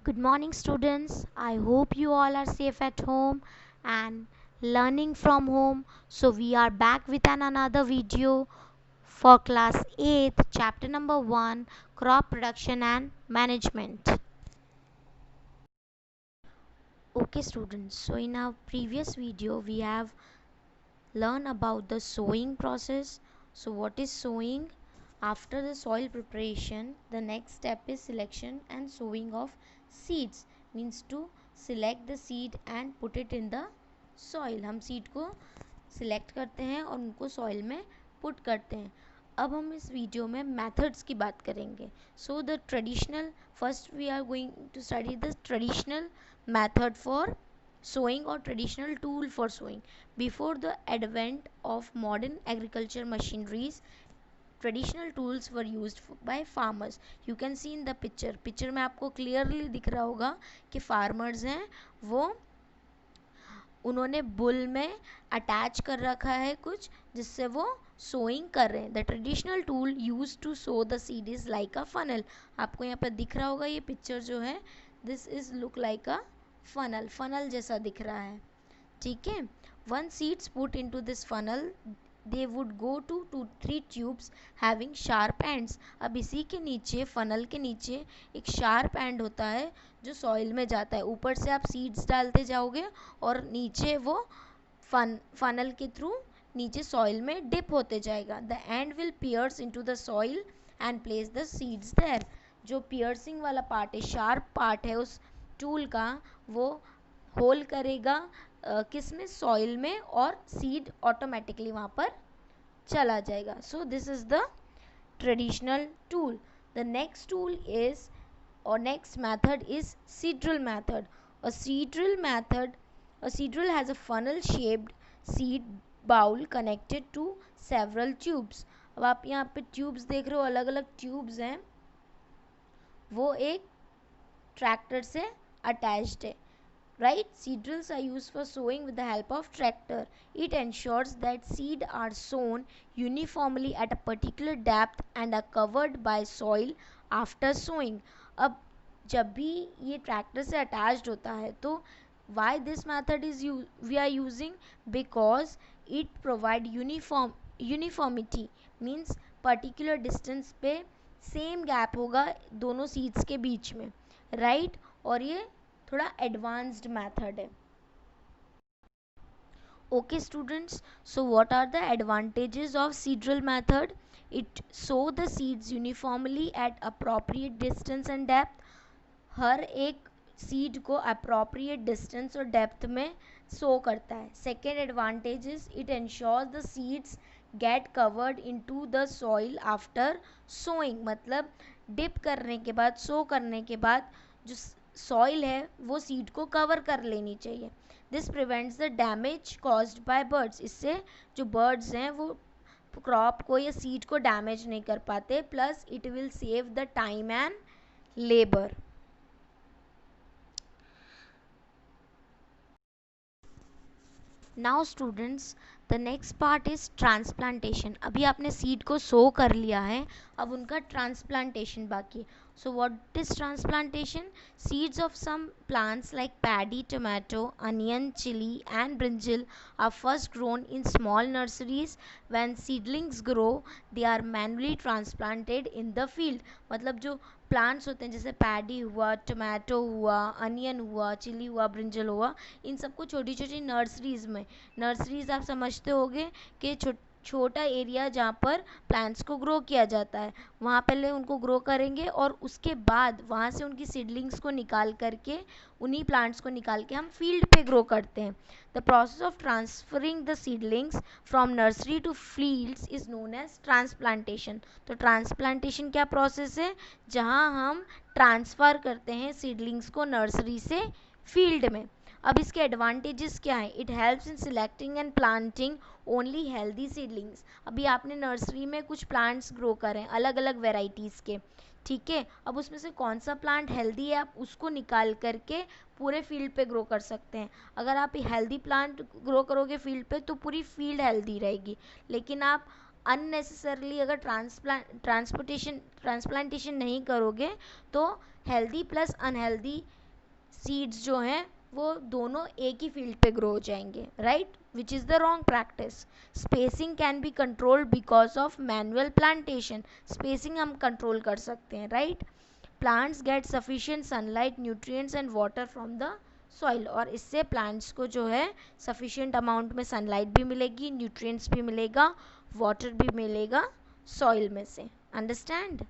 Good morning, students. I hope you all are safe at home and learning from home. So, we are back with another video for class 8th, chapter number 1, crop production and management. Okay, students. So, in our previous video, we have learned about the sowing process. So, what is sowing? After the soil preparation, the next step is selection and sowing of seeds. Means to select the seed and put it in the soil. हम seed को select करते हैं और उनको soil में put करते हैं. अब हम इस वीडियो में methods की बात करेंगे. So the traditional, first we are going to study the traditional method for sowing or traditional tool for sowing. Before the advent of modern agriculture machineries, traditional tools were used by farmers. You can see in the picture में आपको clearly दिख रहा होगा कि farmers हैं वो उन्होंने bull में अटैच कर रखा है कुछ जिससे वो सोइंग कर रहे हैं. The traditional tool use to sow the seed is like a funnel. आपको यहाँ पर दिख रहा होगा ये पिक्चर जो है, this is look like a funnel जैसा दिख रहा है. ठीक है. One seeds put into this funnel they would go to 2-3 tubes having sharp ends. अब इसी के नीचे फनल के नीचे एक शार्प एंड होता है जो सॉइल में जाता है. ऊपर से आप सीड्स डालते जाओगे और नीचे वो फनल के थ्रू नीचे सॉइल में डिप होते जाएगा. The end will pierce into the soil and place the seeds there. जो पियर्सिंग वाला पार्ट है, शार्प पार्ट है उस टूल का, वो होल करेगा किस में, सॉइल में, और सीड ऑटोमेटिकली वहाँ पर चला जाएगा. So this is the traditional tool. The next tool is और next method is seed drill method. A seedrill method, a seedrill has a funnel shaped seed bowl connected to several tubes. अब आप यहाँ पे tubes देख रहे हो, अलग अलग ट्यूब्स हैं, वो एक ट्रैक्टर से अटैच्ड है. Right? Seed drills are used for sowing with the help of tractor. It ensures that seed are sown uniformly at a particular depth and are covered by soil after sowing. अब जब भी ये tractor से attached होता है तो why this method is we are using? Because it provide uniformity, means particular distance पे same gap होगा दोनों सीड्स के बीच में. राइट? और ये थोड़ा एडवांस्ड मेथड है. Okay students, so what are the advantages of seedrill method? It sow the seeds uniformly at appropriate distance and depth. हर एक सीड को appropriate distance और depth में sow करता है. Second advantage is it ensures the seeds get covered into the soil after sowing. मतलब dip करने के बाद, sow करने के बाद जो सॉइल है वो सीड को कवर कर लेनी चाहिए. This prevents the damage caused by birds. इससे जो बर्ड्स हैं वो क्रॉप को या सीड को डैमेज नहीं कर पाते. Plus it will save the time and labour. Now students, the next part is transplantation. अभी आपने सीड को सो कर लिया है, अब उनका ट्रांसप्लांटेशन बाकी है. So what is transplantation? Seeds of some plants like paddy, tomato, onion, chili and brinjal are first grown in small nurseries. When seedlings grow, they are manually transplanted in the field. मतलब जो plants होते हैं जैसे paddy हुआ, tomato हुआ, onion हुआ, chilli हुआ, brinjal हुआ, इन सबको छोटी छोटी नर्सरीज़ में, नर्सरीज़ आप समझते होंगे कि छोटा एरिया जहाँ पर प्लांट्स को ग्रो किया जाता है, वहाँ पहले उनको ग्रो करेंगे और उसके बाद वहाँ से उनकी सीडलिंग्स को निकाल करके, उन्हीं प्लांट्स को निकाल के हम फील्ड पे ग्रो करते हैं. The process of transferring the seedlings from nursery to fields is known as transplantation. तो ट्रांसप्लांटेशन क्या प्रोसेस है? जहाँ हम ट्रांसफ़र करते हैं सीडलिंग्स को नर्सरी से फील्ड में. अब इसके एडवांटेजेस क्या है? It helps in selecting and planting only healthy seedlings. अभी आपने नर्सरी में कुछ प्लांट्स ग्रो करें अलग अलग वेराइटीज़ के, ठीक है. अब उसमें से कौन सा प्लांट हेल्दी है आप उसको निकाल करके पूरे फील्ड पे ग्रो कर सकते हैं. अगर आप हेल्दी प्लांट ग्रो करोगे फील्ड पे तो पूरी फील्ड हेल्दी रहेगी. लेकिन आप अननेसेसरली अगर ट्रांसप्लांटेशन नहीं करोगे तो हेल्दी प्लस अनहेल्दी सीड्स जो हैं वो दोनों एक ही फील्ड पे ग्रो हो जाएंगे, right, which is the wrong practice. Spacing can be controlled because of manual plantation. Spacing हम कंट्रोल कर सकते हैं, right. Plants get sufficient sunlight, nutrients and water from the soil. और इससे प्लांट्स को जो है सफिशिएंट अमाउंट में सनलाइट भी मिलेगी, न्यूट्रिएंट्स भी मिलेगा, वाटर भी मिलेगा सॉइल में से. Understand.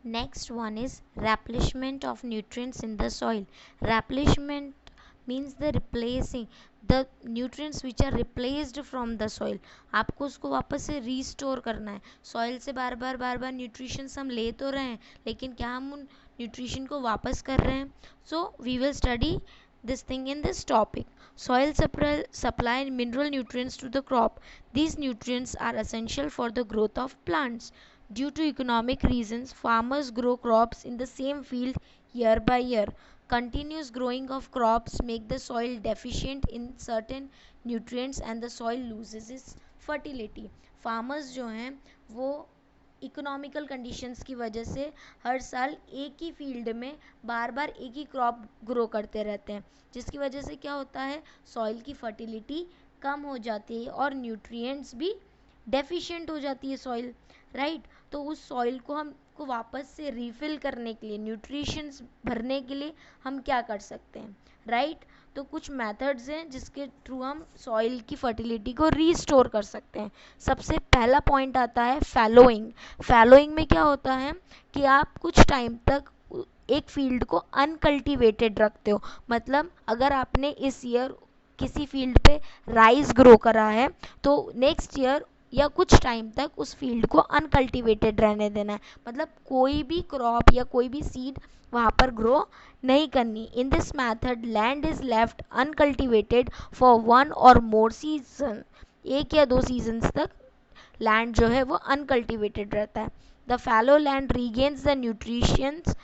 Next one is replenishment of nutrients in the soil. Replenishment means the replacing the nutrients which are replaced from the soil. आपको उसको वापस से रिस्टोर करना है. सॉइल से बार बार न्यूट्रिशंस हम ले तो रहे हैं, लेकिन क्या हम उन न्यूट्रिशन को वापस कर रहे हैं? So we will study this thing in this topic. Soil supply mineral nutrients to the crop. These nutrients are essential for the growth of plants. Due to economic reasons, farmers grow crops in the same field year by year. Continuous growing of crops make the soil deficient in certain nutrients and the soil loses its fertility. Farmers जो हैं वो economical conditions की वजह से हर साल एक ही field में बार बार एक ही क्रॉप ग्रो करते रहते हैं, जिसकी वजह से क्या होता है, सॉइल की फर्टिलिटी कम हो जाती है और न्यूट्रिएंट्स भी डेफिशिएंट हो जाती है सॉइल, राइट. तो उस सॉइल को हम को वापस से रिफिल करने के लिए, न्यूट्रिशंस भरने के लिए हम क्या कर सकते हैं, राइट. तो कुछ मेथड्स हैं जिसके थ्रू हम सॉइल की फर्टिलिटी को रीस्टोर कर सकते हैं. सबसे पहला पॉइंट आता है फैलोइंग. फैलोइंग में क्या होता है कि आप कुछ टाइम तक एक फील्ड को अनकल्टिवेटेड रखते हो. मतलब अगर आपने इस ईयर किसी फील्ड पे राइस ग्रो करा है तो नेक्स्ट ईयर या कुछ टाइम तक उस फील्ड को अनकल्टिवेटेड रहने देना है. मतलब कोई भी क्रॉप या कोई भी सीड वहाँ पर ग्रो नहीं करनी. In this method land is left uncultivated for one और मोर सीजन. एक या दो सीजन्स तक लैंड जो है वो अनकल्टिवेटेड रहता है. The fallow land regains the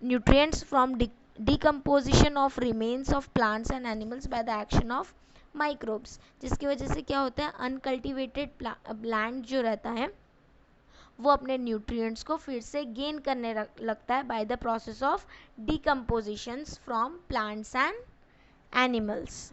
nutrients from decomposition of remains of plants and animals by the action of microbes. जिसकी वजह से क्या होता है, अनकल्टिवेटेड लैंड जो रहता है वो अपने न्यूट्रिएंट्स को फिर से गेन करने लगता है by the process of decompositions from plants and animals.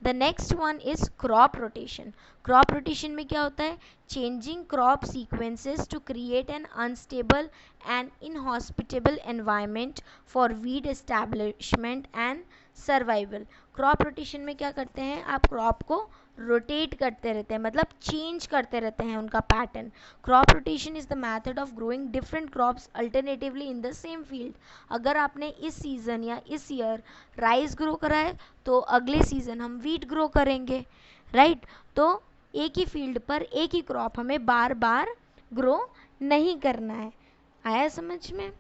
The next one is crop rotation. Crop rotation में क्या होता है, changing crop sequences to create an unstable and inhospitable environment for weed establishment and survival. Crop rotation में क्या करते हैं, आप crop को रोटेट करते रहते हैं, मतलब चेंज करते रहते हैं उनका pattern. Crop rotation is the method of growing different crops alternatively in the same field. अगर आपने इस सीज़न या इस ईयर राइस ग्रो करा है तो अगले सीज़न हम वीट ग्रो करेंगे, राइट. तो एक ही फील्ड पर एक ही क्रॉप हमें बार बार ग्रो नहीं करना है. आया समझ में.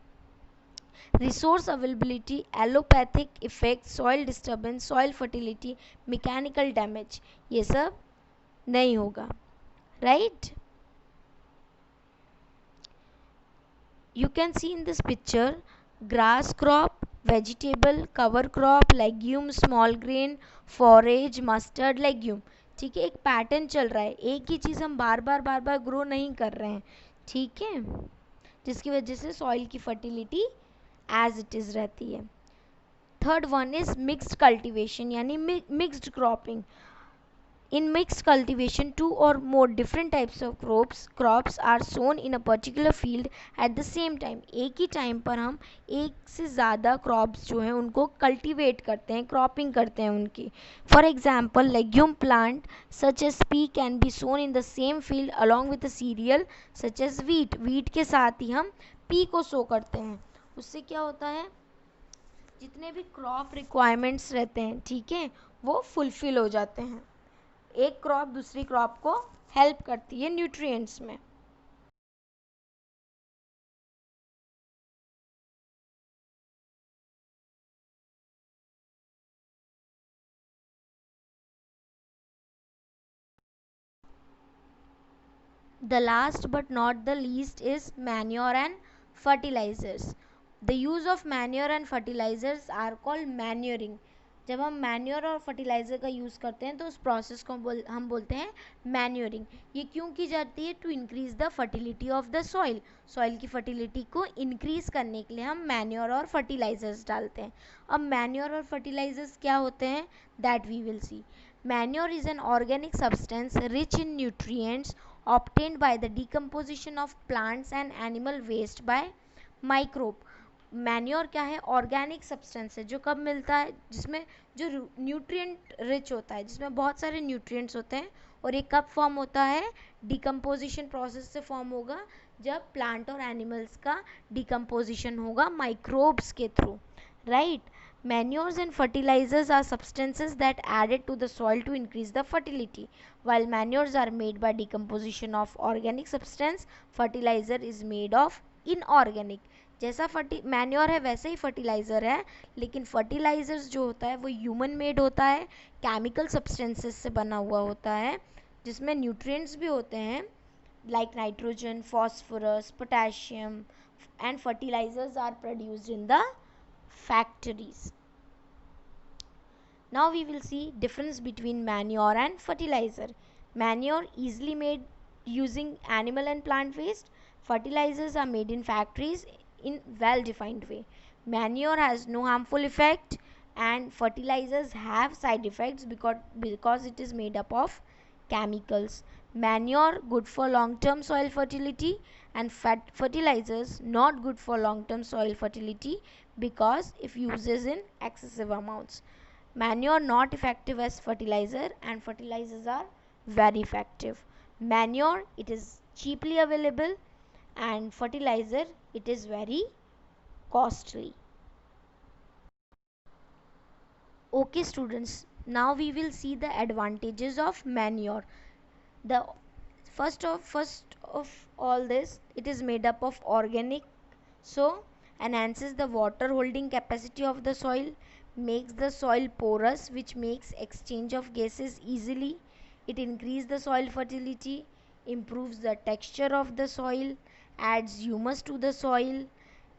Resource availability, allopathic effect, soil disturbance, soil fertility, mechanical damage, ये सब नहीं होगा, right. You can see in this picture grass crop, vegetable, cover crop, legume, small grain, forage, mustard, legume. ठीक है, एक पैटर्न चल रहा है, एक ही चीज़ हम बार बार ग्रो नहीं कर रहे हैं, ठीक है, जिसकी वजह से सॉइल की फर्टिलिटी एज इट इज़ रहती है. Third one is mixed cultivation यानी mixed cropping. In mixed cultivation, two or more different types of crops are sown in a particular field at the same time. एक ही time पर हम एक से ज़्यादा crops जो हैं उनको कल्टिवेट करते हैं, क्रॉपिंग करते हैं उनकी. For example legume plant such as pea can be sown in the same field along with a cereal such as wheat. Wheat के साथ ही हम पी को सो करते हैं. उससे क्या होता है, जितने भी क्रॉप रिक्वायरमेंट्स रहते हैं, ठीक है, वो फुलफिल हो जाते हैं. एक क्रॉप दूसरी क्रॉप को हेल्प करती है न्यूट्रिएंट्स में. The last but not the least is manure and fertilizers. The use of manure and fertilizers are called manuring. जब हम मैन्योर और फर्टिलाइज़र का यूज़ करते हैं तो उस प्रोसेस को हम बोलते हैं मैन्योरिंग। ये क्यों की जाती है? To increase the fertility of the soil. Soil की फर्टिलिटी को इंक्रीज़ करने के लिए हम मैन्योर और फर्टिलाइज़र्स डालते हैं। अब मैन्योर और फर्टिलाइज़र्स क्या होते हैं, that we will see. Manure is an organic substance rich in nutrients obtained by the decomposition of plants and animal waste by microbe। Manure क्या है? ऑर्गेनिक सब्सटेंस है जो कब मिलता है, जिसमें जो न्यूट्रिएंट रिच होता है, जिसमें बहुत सारे न्यूट्रिएंट्स होते हैं। और ये कब फॉर्म होता है? डिकम्पोजिशन प्रोसेस से फॉर्म होगा, जब प्लांट और एनिमल्स का डिकम्पोजिशन होगा माइक्रोब्स के through, right. Manures and fertilizers are substances that added to the soil to increase the fertility. While manures are made by decomposition of organic substance, fertilizer is made of inorganic। जैसा manure है वैसे ही fertiliser है, लेकिन fertilisers जो होता है वो human made होता है, केमिकल सब्सटेंसेस से बना हुआ होता है, जिसमें न्यूट्रिएंट्स भी होते हैं like nitrogen, phosphorus, potassium, and fertilisers are produced in the factories. Now we will see difference between manure and fertilizer. Manure easily made using animal and plant waste. Fertilizers are made in factories in well defined way. Manure has no harmful effect and fertilizers have side effects because it is made up of chemicals. Manure good for long term soil fertility and fertilizers not good for long term soil fertility because if uses in excessive amounts. Manure not effective as fertilizer and fertilizers are very effective. Manure it is cheaply available and fertilizer it is very costly. Okay students, now we will see the advantages of manure. The first of all this, it is made up of organic, so enhances the water holding capacity of the soil, makes the soil porous which makes exchange of gases easily. It increases the soil fertility, improves the texture of the soil, adds humus to the soil.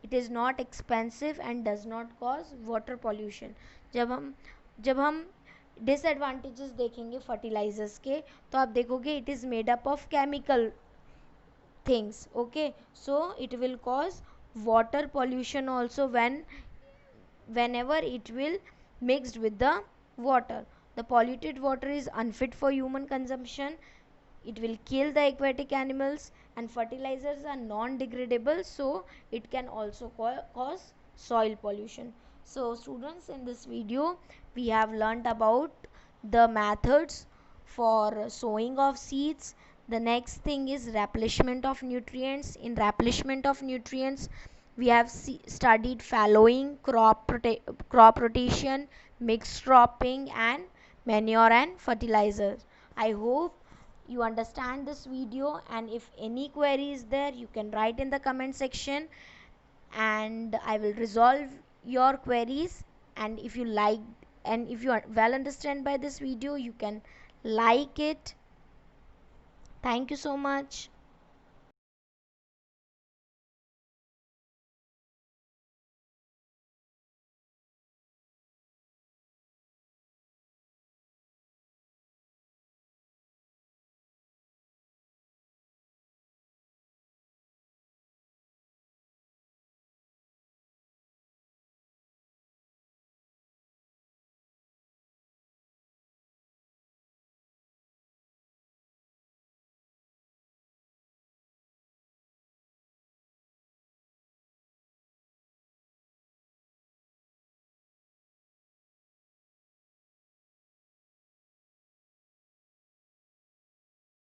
It is not expensive and does not cause water pollution. जब हम disadvantages देखेंगे fertilisers के, तो आप देखोगे it is made up of chemical things, okay, so it will cause water pollution also whenever it will mixed with the water. The polluted water is unfit for human consumption. It will kill the aquatic animals, and fertilizers are non degradable, so it can also cause soil pollution. So students, in this video we have learnt about the methods for sowing of seeds. The next thing is replenishment of nutrients. In replenishment of nutrients, we have studied fallowing, crop rotation, mixed cropping, and manure and fertilizers. I hope you understand this video, and if any query is there, you can write in the comment section and I will resolve your queries. And if you like, and if you are well understand by this video, you can like it. Thank you so much.